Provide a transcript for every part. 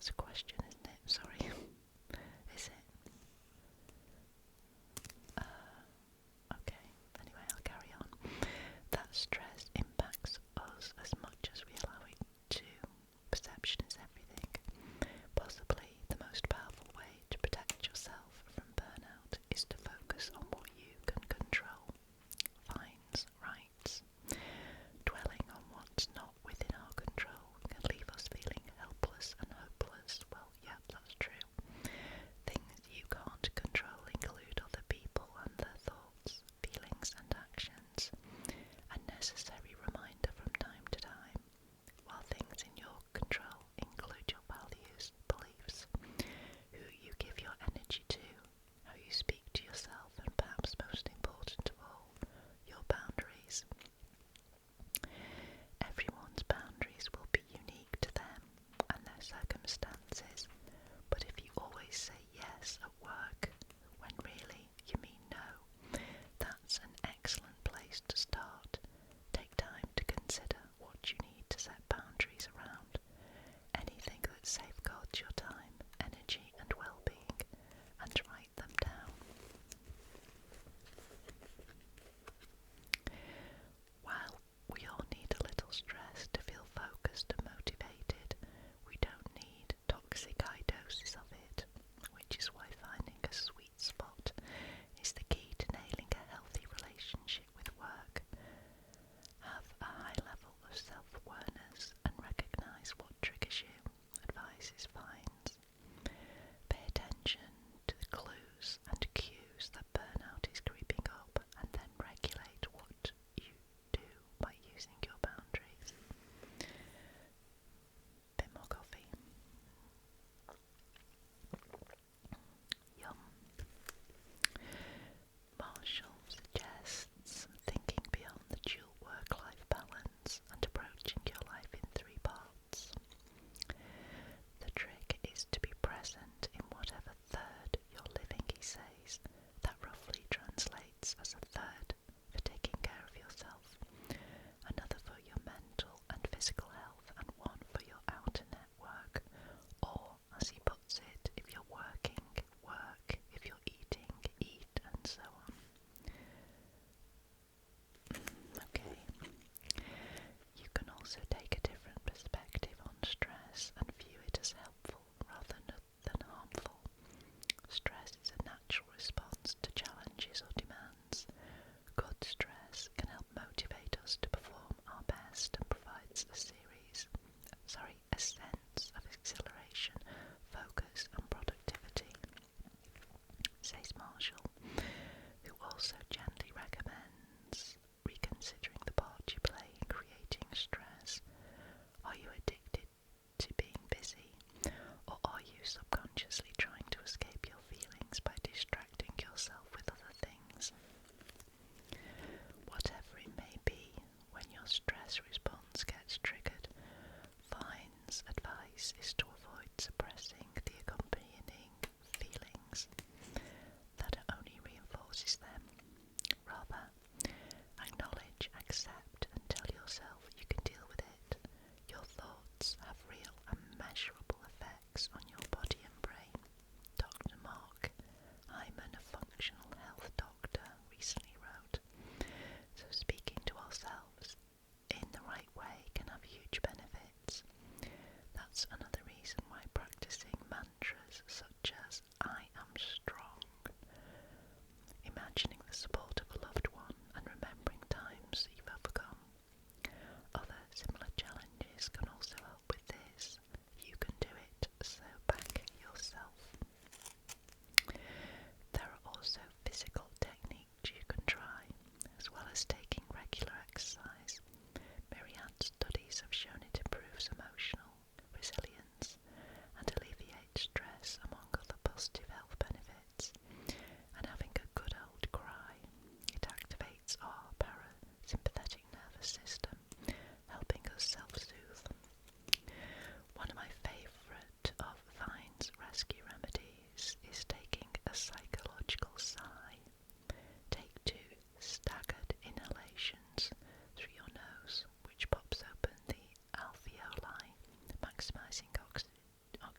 That's a question, isn't it? Sorry. Is it? Okay, anyway, I'll carry on. That stress impacts us as much as we allow it to. Perception is everything. Possibly the most powerful way to protect yourself from burnout is to focus on what you can control. Fines, rights. Dwelling on what's not within our control can leave us feeling helpless and hopeless. Well,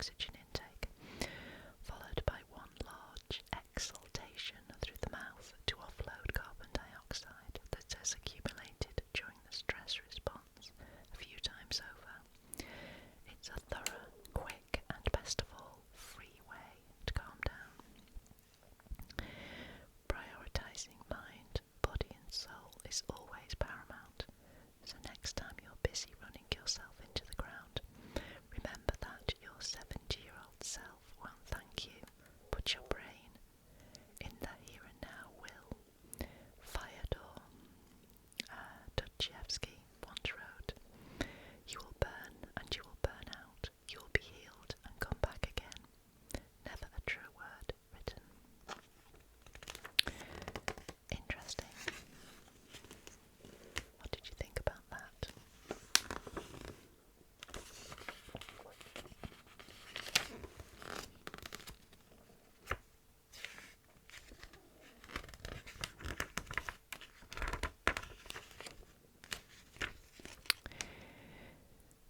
oxygen intake, followed by one large exhalation through the mouth to offload carbon dioxide that has accumulated during the stress response a few times over. It's a thorough, quick, and best of all, free way to calm down. Prioritising mind, body and soul is always paramount, so next time you're busy running yourself into the ground, remember that your 70-year-old self won't thank you, but your brain, in the here and now, will. Fyodor Dostoevsky once wrote, "You will burn and you will burn out, you will be healed and come back again." Never a true word written. Interesting. What did you think about that?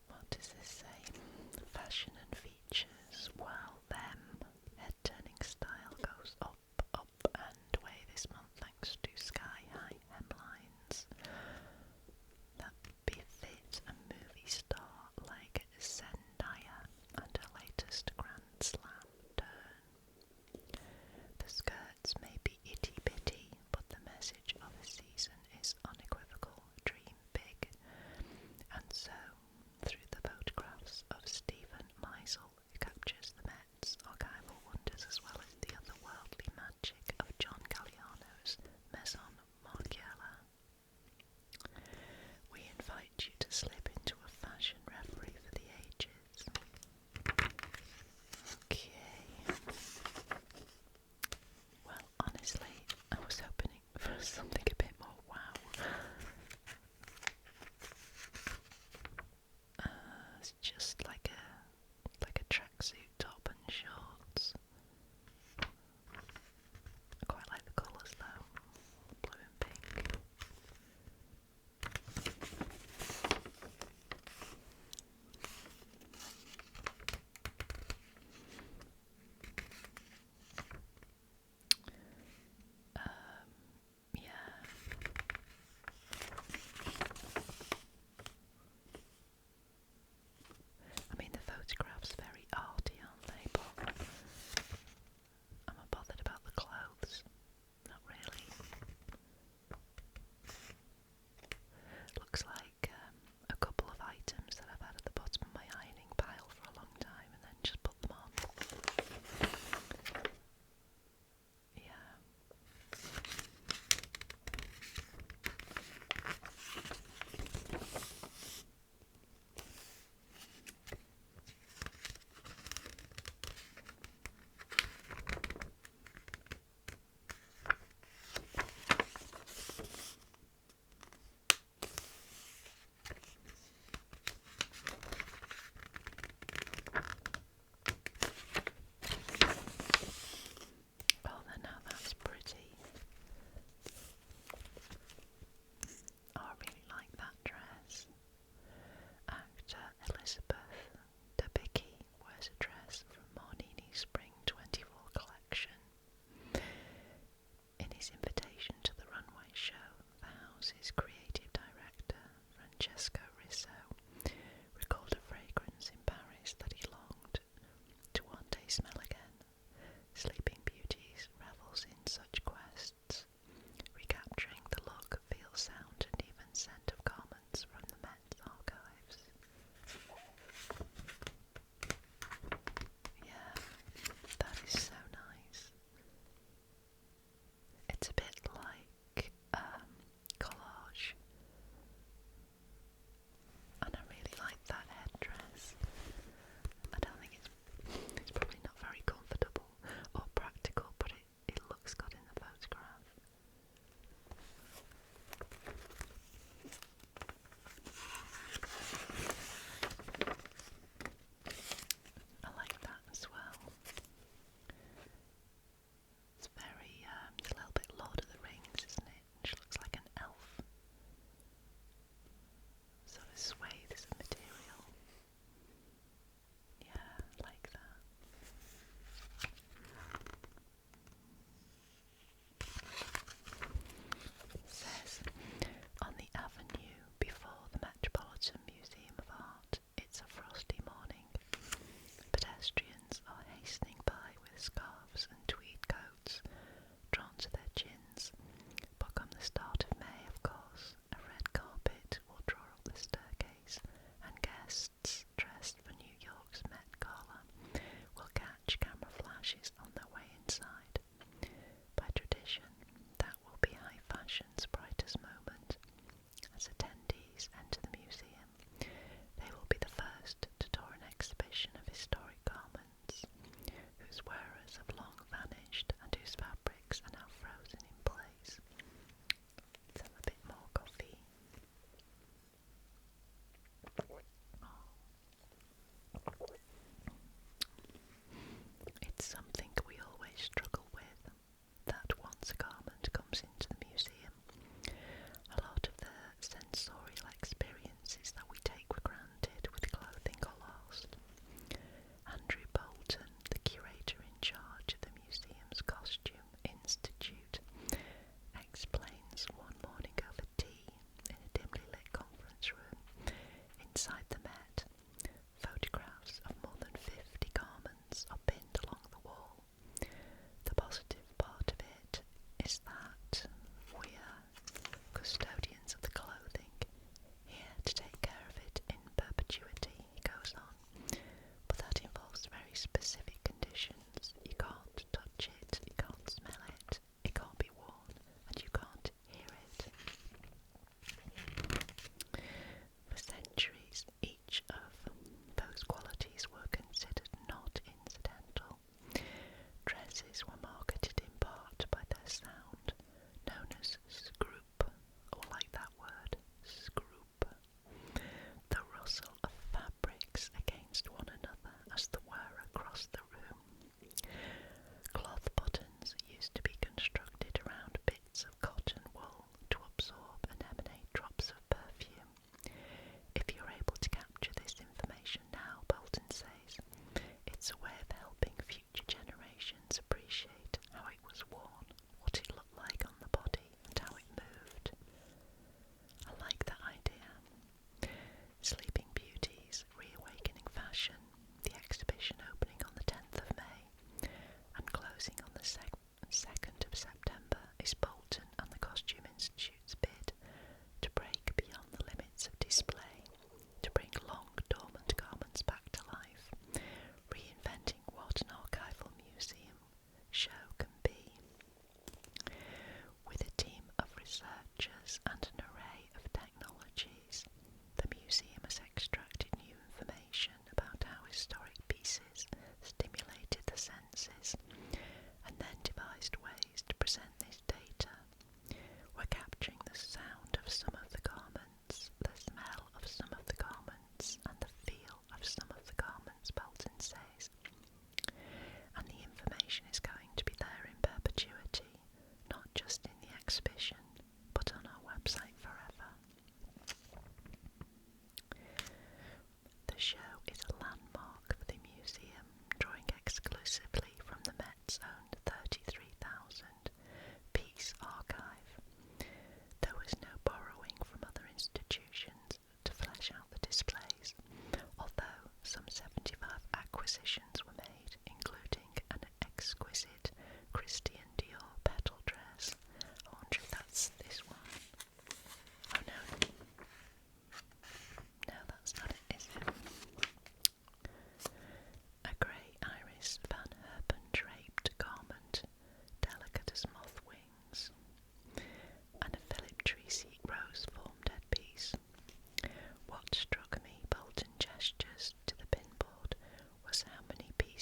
What does this say? Fashion and features. Well, head-turning style goes up, up and away this month thanks to sky-high hemlines that befit a movie star like Zendaya and her latest Grand Slam turn. The skirts may be itty-bitty, but the message of the season is unequivocal: dream big. And so, through the photographs of Stephen Meisel, who captures the Met's archival wonders as well as the otherworldly magic of John Galliano's Maison Margiela, we invite you to slip into a fashion reverie for the ages.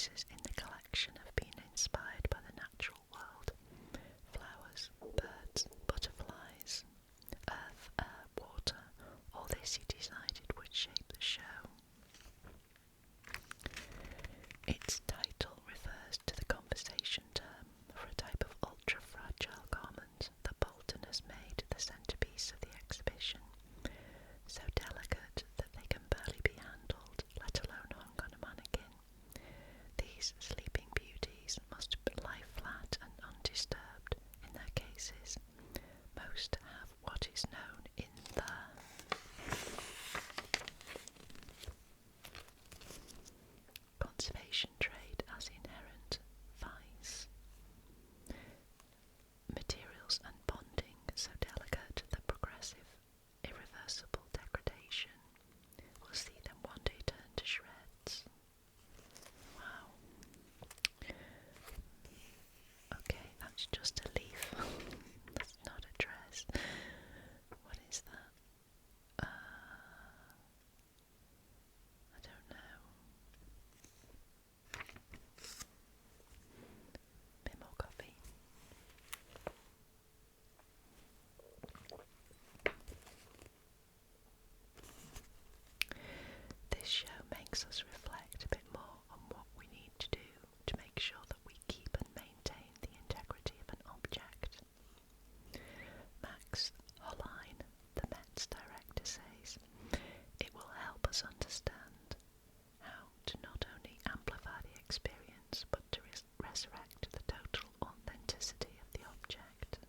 pieces in the collection have been inspired by the natural world. Flowers, birds, butterflies, earth, air, water, all this he decided would shape the show. Its title refers to the conversation term for a type of ultra-fragile garment that Bolton has made the centrepiece of the exhibition, so delicate that they can barely be handled, let alone hung on a mannequin. These sleeping beauties must lie flat and undisturbed in their cases. Most have what is known in the conservation trade as inherent vice. Materials and bonding so delicate that progressive, irreversible degradation will see them one day turn to shreds. Wow. Okay, that's just a leaf. That's not a dress. What is that? I don't know. Bit more coffee. This show makes us reflect a bit more on what we need to do to make sure that we keep and maintain the integrity of an object. Max Hollein, the Met's director, says, "It will help us understand how to not only amplify the experience but to resurrect the total authenticity of the object."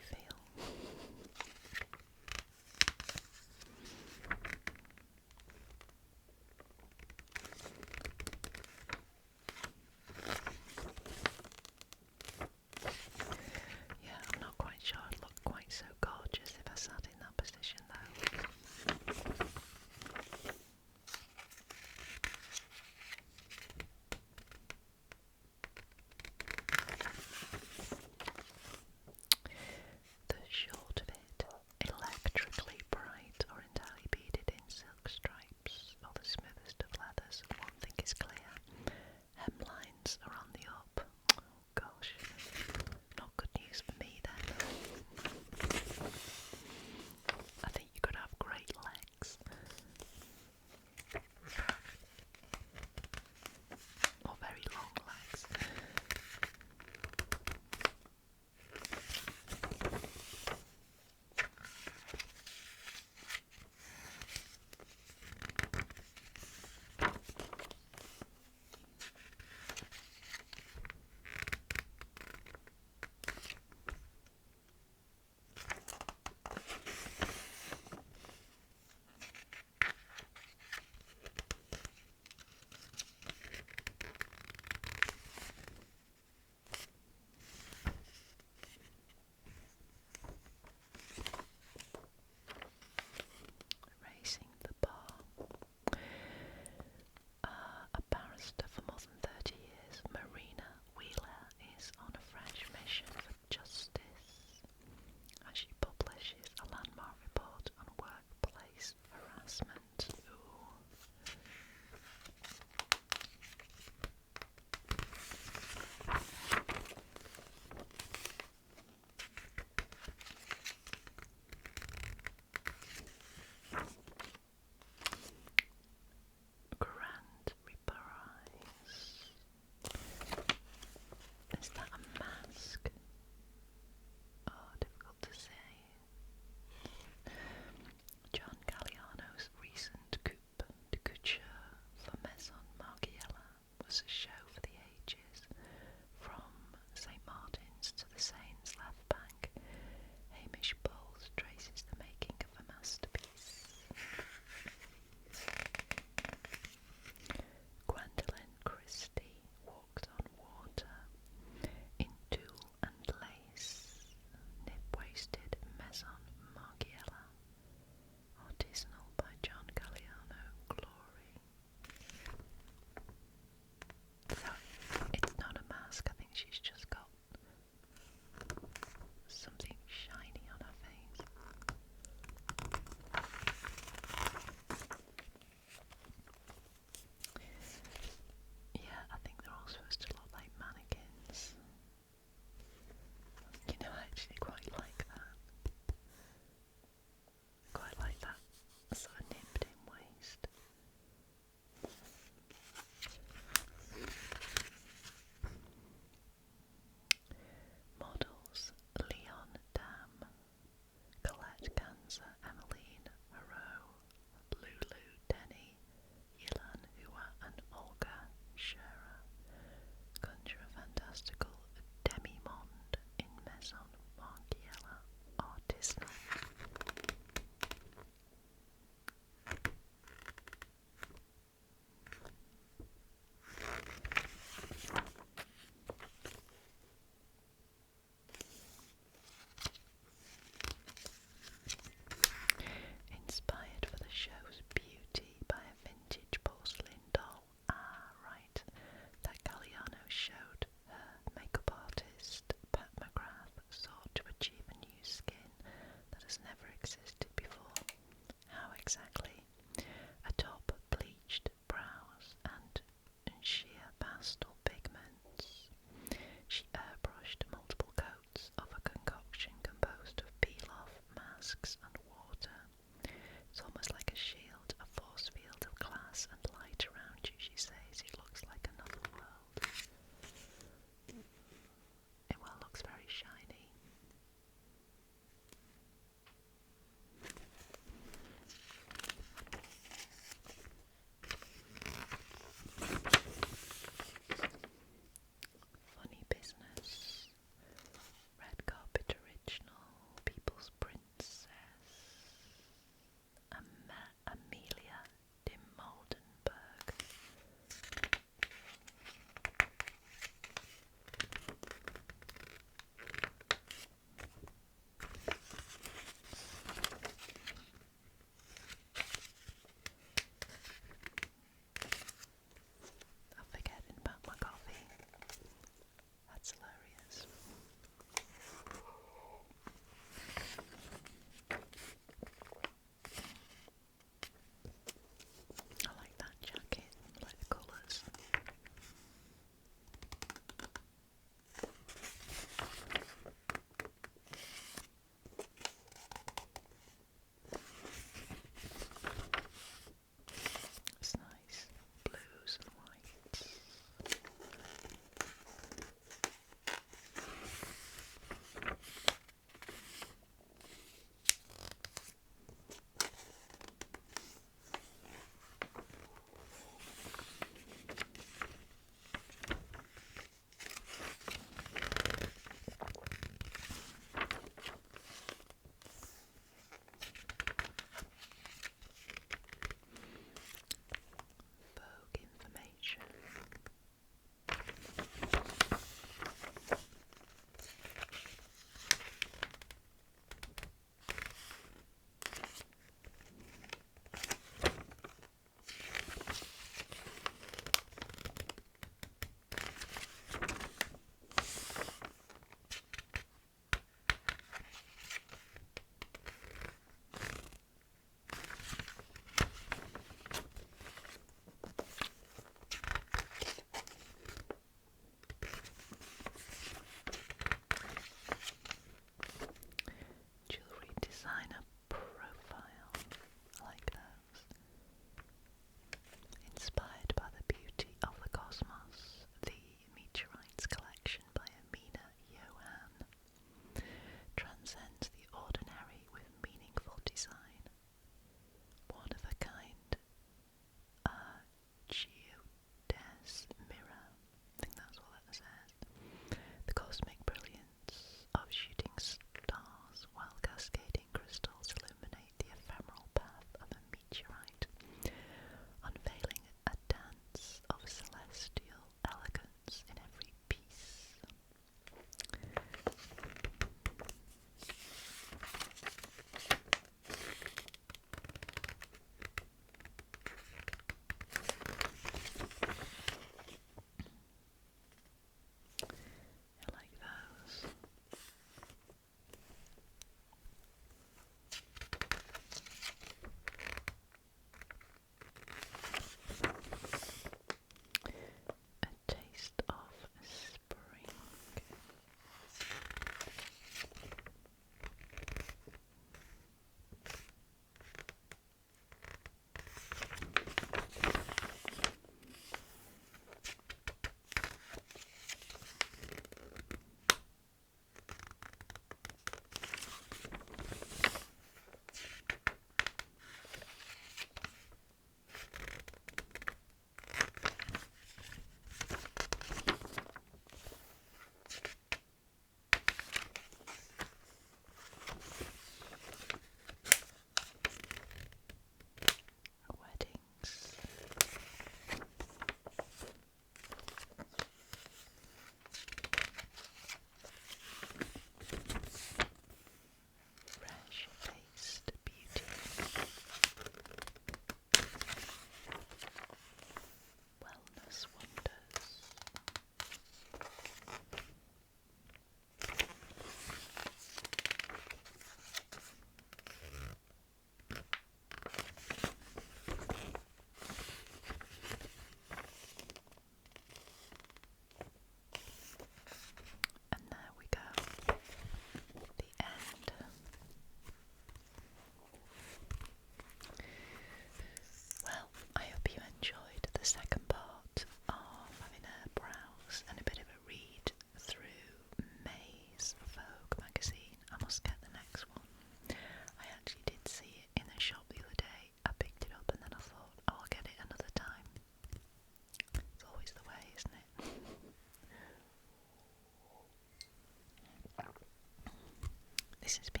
This has been